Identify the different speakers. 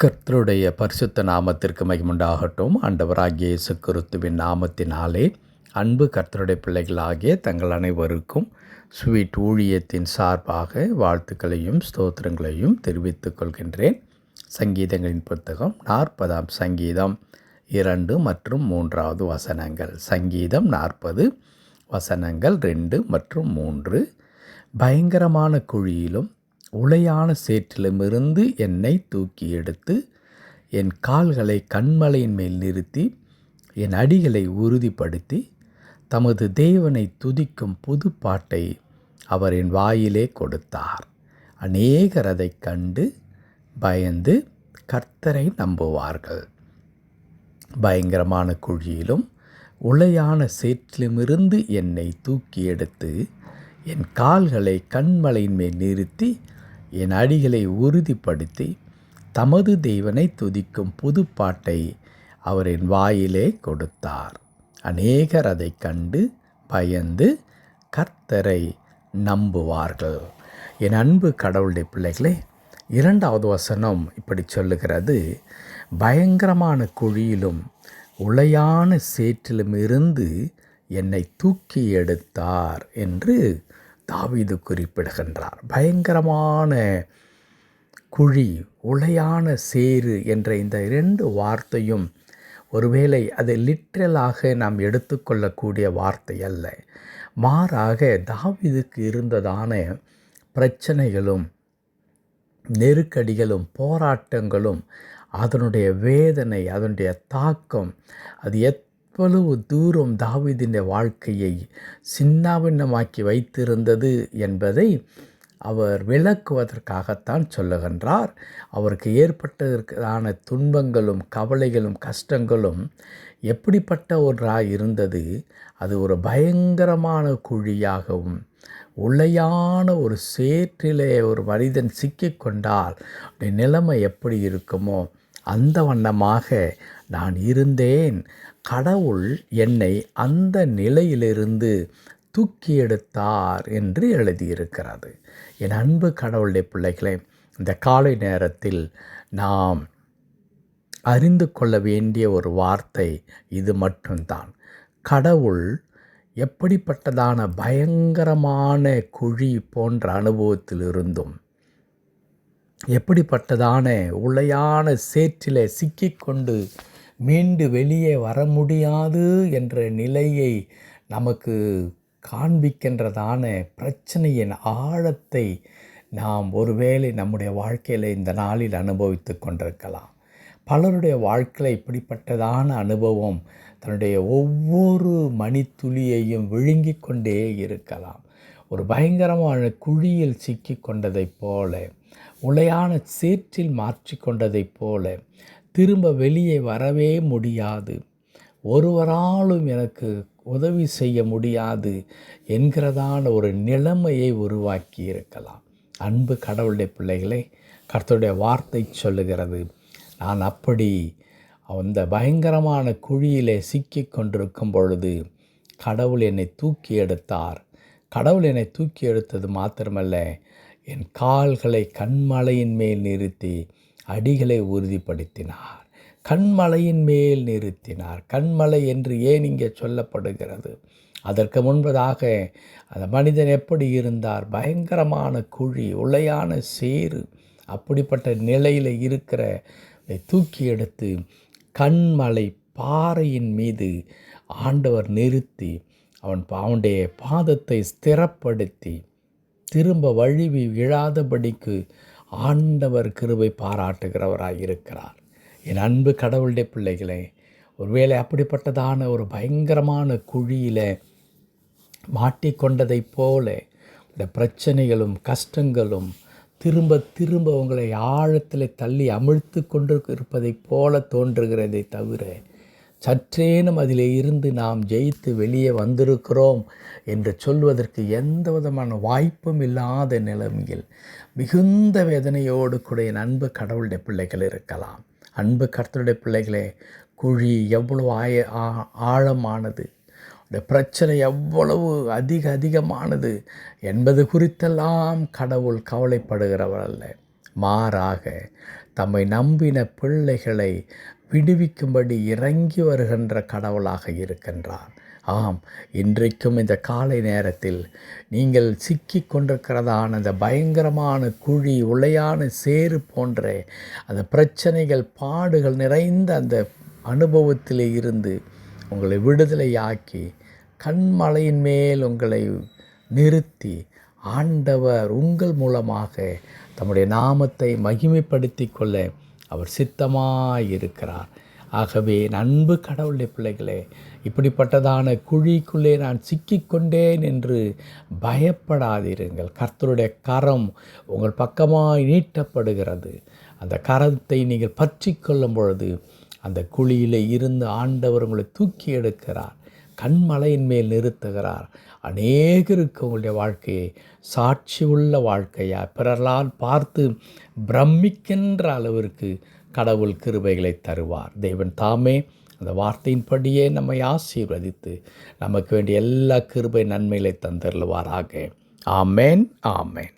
Speaker 1: கர்த்தருடைய பரிசுத்த நாமத்திற்கு மகிமுண்டாகட்டும். ஆண்டவராகிய இயேசு கிறிஸ்துவின் நாமத்தினாலே அன்பு கர்த்தருடைய பிள்ளைகளாகிய தங்கள் அனைவருக்கும் ஸ்வீட் ஊழியத்தின் சார்பாக வாழ்த்துக்களையும் ஸ்தோத்திரங்களையும் தெரிவித்துக் கொள்கின்றேன். சங்கீதங்களின் புத்தகம் 40ஆம் சங்கீதம் 2 மற்றும் 3வது வசனங்கள். சங்கீதம் 40 வசனங்கள் 2 மற்றும் 3. பயங்கரமான குழியிலும் உளையான சேற்றிலுமிருந்து என்னை தூக்கி எடுத்து என் கால்களை கன்மலையின் மேல் நிறுத்தி என் அடிகளை உறுதிப்படுத்தி தமது தேவனை துதிக்கும் புது பாட்டை அவர் என் வாயிலே கொடுத்தார். அநேகர் அதைக் கண்டு பயந்து கர்த்தரை நம்புவார்கள். பயங்கரமான குழியிலும் உளையான சேற்றிலுமிருந்து என்னை தூக்கி எடுத்து என் கால்களை கன்மலையின் மேல் நிறுத்தி என் அடிகளை உறுதிப்படுத்தி தமது தேவனை துதிக்கும் புது பாட்டை அவர் என் வாயிலே கொடுத்தார். அநேகர் அதைக் கண்டு பயந்து கர்த்தரை நம்புவார்கள். என் அன்பு கடவுளுடைய பிள்ளைகளே, 2வது வசனம் இப்படி சொல்லுகிறது: பயங்கரமான குழியிலும் உளையான சேற்றிலும் இருந்து என்னை தூக்கி எடுத்தார் என்று தாவீது குறிப்பிடுகின்றார். பயங்கரமான குழி, உளையான சேறு என்ற இந்த 2 வார்த்தையும் ஒருவேளை அதை லிட்ரலாக நாம் எடுத்துக்கொள்ளக்கூடிய வார்த்தை அல்ல. மாறாக தாவீதுக்கு இருந்ததான பிரச்சனைகளும் நெருக்கடிகளும் போராட்டங்களும் அதனுடைய வேதனை, அதனுடைய தாக்கம், அது எவ்வளவு தூரம் தாவீதின் வாழ்க்கையை சின்னாபின்னமாக்கி வைத்திருந்தது என்பதை அவர் விளக்குவதற்காகத்தான் சொல்லுகின்றார். அவருக்கு ஏற்பட்டதற்கான துன்பங்களும் கவலைகளும் கஷ்டங்களும் எப்படிப்பட்ட ஒன்றாக இருந்தது. அது ஒரு பயங்கரமான குழியாகவும் உளையான ஒரு சேற்றிலே ஒரு மனிதன் சிக்கிக்கொண்டால் நிலைமை எப்படி இருக்குமோ அந்த வண்ணமாக நான் இருந்தேன். கடவுள் என்னை அந்த நிலையிலிருந்து தூக்கி எடுத்தார் என்று எழுதியிருக்கிறது. என் அன்பு கடவுளுடைய பிள்ளைகளே, இந்த காலை நேரத்தில் நாம் அறிந்து கொள்ள வேண்டிய ஒரு வார்த்தை இது மட்டும்தான். கடவுள் எப்படிப்பட்டதான பயங்கரமான குழி போன்ற அனுபவத்திலிருந்தும் எப்படிப்பட்டதான உளையான சேற்றிலே சிக்கிக்கொண்டு மீண்டு வெளியே வர முடியாது என்ற நிலையை நமக்கு காண்பிக்கின்றதான பிரச்சனையின் ஆழத்தை நாம் ஒருவேளை நம்முடைய வாழ்க்கையில் இந்த நாளில் அனுபவித்து கொண்டிருக்கலாம். பலருடைய வாழ்க்கையில் இப்படிப்பட்டதான அனுபவம் தன்னுடைய ஒவ்வொரு மணித்துளியையும் விழுங்கி கொண்டே இருக்கலாம். ஒரு பயங்கரமான குழியில் சிக்கி கொண்டதைப் போல, உளையான சேற்றில் மாற்றி கொண்டதைப் போல, திரும்ப வெளியே வரவே முடியாது, ஒருவராலும் எனக்கு உதவி செய்ய முடியாது என்கிறதான ஒரு நிலைமையை உருவாக்கி இருக்கலாம். அன்பு கடவுளுடைய பிள்ளைகளே, கர்த்தருடைய வார்த்தை சொல்லுகிறது, நான் அப்படி அந்த பயங்கரமான குழியிலே சிக்கி கொண்டிருக்கும் பொழுது கடவுள் என்னை தூக்கி எடுத்தார். கடவுள் என்னை தூக்கி எடுத்தது மாத்திரமல்ல, என் கால்களை கன்மலையின் மேல் நிறுத்தி அடிகளை உறுதிப்படுத்தினார். கன்மலையின் மேல் நிறுத்தினார். கன்மலை என்று ஏன் இங்கே சொல்லப்படுகிறது? அதற்கு முன்பதாக அந்த மனிதன் எப்படி இருந்தார்? பயங்கரமான குழி, உளையான சேறு, அப்படிப்பட்ட நிலையில் இருக்கிற தூக்கி எடுத்து கன்மலை பாறையின் மீது ஆண்டவர் நிறுத்தி அவனுடைய பாதத்தை ஸ்திரப்படுத்தி திரும்ப வழுவி விழாதபடிக்கு ஆண்டவர் கிருபை பாராட்டுகிறவராய் இருக்கிறார். என் அன்பு கடவுளுடைய பிள்ளைகளே, ஒருவேளை அப்படிப்பட்டதான ஒரு பயங்கரமான குழியில் மாட்டிக்கொண்டதைப் போல இந்த பிரச்சனைகளும் கஷ்டங்களும் திரும்ப திரும்ப உங்களை ஆழத்தில் தள்ளி அமிழ்த்து கொண்டு இருப்பதைப் போல தோன்றுகிறதை தவிர, சற்றேனும் அதிலே இருந்து நாம் ஜெயித்து வெளியே வந்திருக்கிறோம் என்று சொல்வதற்கு எந்த விதமான வாய்ப்பும் இல்லாத நிலைமையில் மிகுந்த வேதனையோடு கூட என் அன்பு கடவுளுடைய பிள்ளைகள் இருக்கலாம். அன்பு கர்த்தருடைய பிள்ளைகளே, குழி எவ்வளவு ஆழமானது, இந்த பிரச்சனை எவ்வளவு அதிகமானது என்பது குறித்தெல்லாம் கடவுள் கவலைப்படுகிறவர் அல்ல. மாறாக தம்மை நம்பின பிள்ளைகளை விடுவிக்கும்படி இறங்கி வருகின்ற கடவுளாக இருக்கின்றார். ஆம், இன்றைக்கும் இந்த காலை நேரத்தில் நீங்கள் சிக்கி கொண்டிருக்கிறதான அந்த பயங்கரமான குழி, உளையான சேறு போன்ற அந்த பிரச்சனைகள், பாடுகள் நிறைந்த அந்த அனுபவத்திலே இருந்து உங்களை விடுதலையாக்கி கண்மலையின் மேல் உங்களை நிறுத்தி ஆண்டவர் உங்கள் மூலமாக தம்முடைய நாமத்தை மகிமைப்படுத்தி கொள்ள அவர் சித்தமாயிருக்கிறார். ஆகவே அன்பு கடவுளுடைய பிள்ளைகளே, இப்படிப்பட்டதான குழிக்குள்ளே நான் சிக்கிக்கொண்டேன் என்று பயப்படாதீருங்கள். கர்த்தருடைய கரம் உங்கள் பக்கமாய் நீட்டப்படுகிறது. அந்த கரத்தை நீங்கள் பற்றி கொள்ளும் பொழுது அந்த குழியிலே இருந்து ஆண்டவர் உங்களை தூக்கி எடுக்கிறார், கண்மலையின் மேல் நிறுத்துகிறார். அநேகருக்கு உங்களுடைய வாழ்க்கையை சாட்சி உள்ள வாழ்க்கையாக பிறரால் பார்த்து பிரமிக்கின்ற அளவிற்கு கடவுள் கிருபைகளை தருவார். தேவன் தாமே அந்த வார்த்தையின்படியே நம்மை ஆசீர்வதித்து நமக்கு வேண்டிய எல்லா கிருபை நன்மைகளை தந்தருள்வாராக. ஆமேன், ஆமேன்.